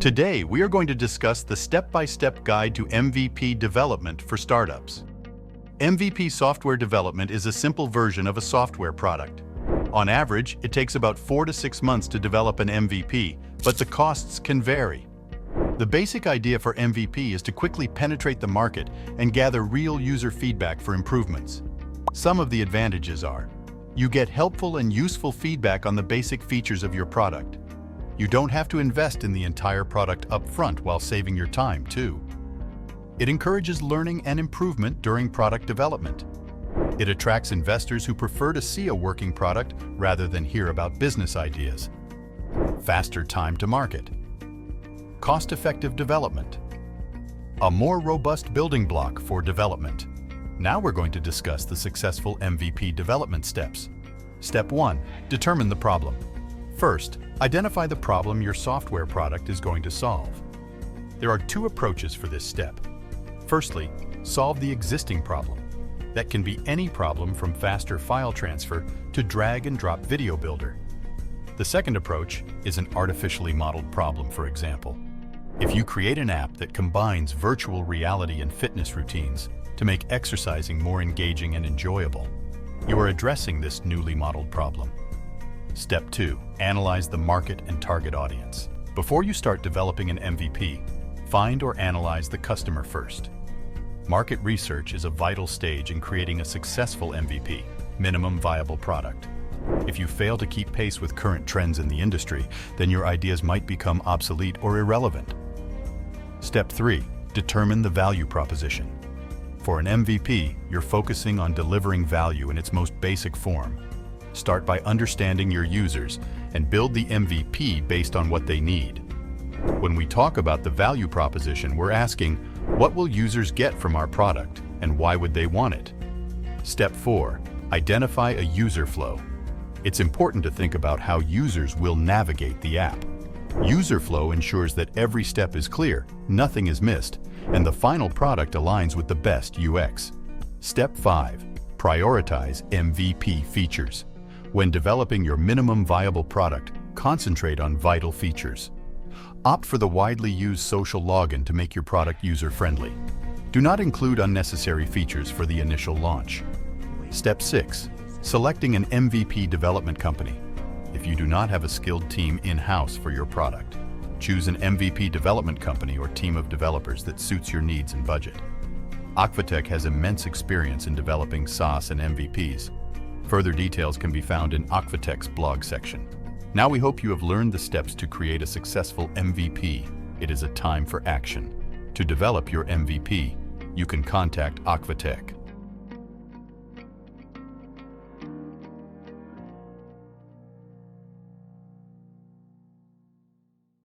Today, we are going to discuss the step-by-step guide to MVP development for startups. MVP software development is a simple version of a software product. On average, it takes about 4 to 6 months to develop an MVP, but the costs can vary. The basic idea for MVP is to quickly penetrate the market and gather real user feedback for improvements. Some of the advantages are: you get helpful and useful feedback on the basic features of your product. You don't have to invest in the entire product up front while saving your time, too. It encourages learning and improvement during product development. It attracts investors who prefer to see a working product rather than hear about business ideas. Faster time to market. Cost-effective development. A more robust building block for development. Now we're going to discuss the successful MVP development steps. Step 1. Determine the problem. First, identify the problem your software product is going to solve. There are 2 approaches for this step. Firstly, solve the existing problem. That can be any problem from faster file transfer to drag and drop video builder. The second approach is an artificially modeled problem, for example. If you create an app that combines virtual reality and fitness routines to make exercising more engaging and enjoyable, you are addressing this newly modeled problem. Step 2. Analyze the market and target audience. Before you start developing an MVP, find or analyze the customer first. Market research is a vital stage in creating a successful MVP, minimum viable product. If you fail to keep pace with current trends in the industry, then your ideas might become obsolete or irrelevant. Step 3. Determine the value proposition. For an MVP, you're focusing on delivering value in its most basic form. Start by understanding your users and build the MVP based on what they need. When we talk about the value proposition, we're asking, what will users get from our product and why would they want it? Step 4. Identify a user flow. It's important to think about how users will navigate the app. User flow ensures that every step is clear, nothing is missed, and the final product aligns with the best UX. Step 5. Prioritize MVP features. When developing your minimum viable product, concentrate on vital features. Opt for the widely used social login to make your product user-friendly. Do not include unnecessary features for the initial launch. Step 6. Selecting an MVP development company. If you do not have a skilled team in-house for your product, choose an MVP development company or team of developers that suits your needs and budget. Akvateq has immense experience in developing SaaS and MVPs. Further details can be found in Akvateq's blog section. Now we hope you have learned the steps to create a successful MVP. It is a time for action. To develop your MVP, you can contact Akvateq.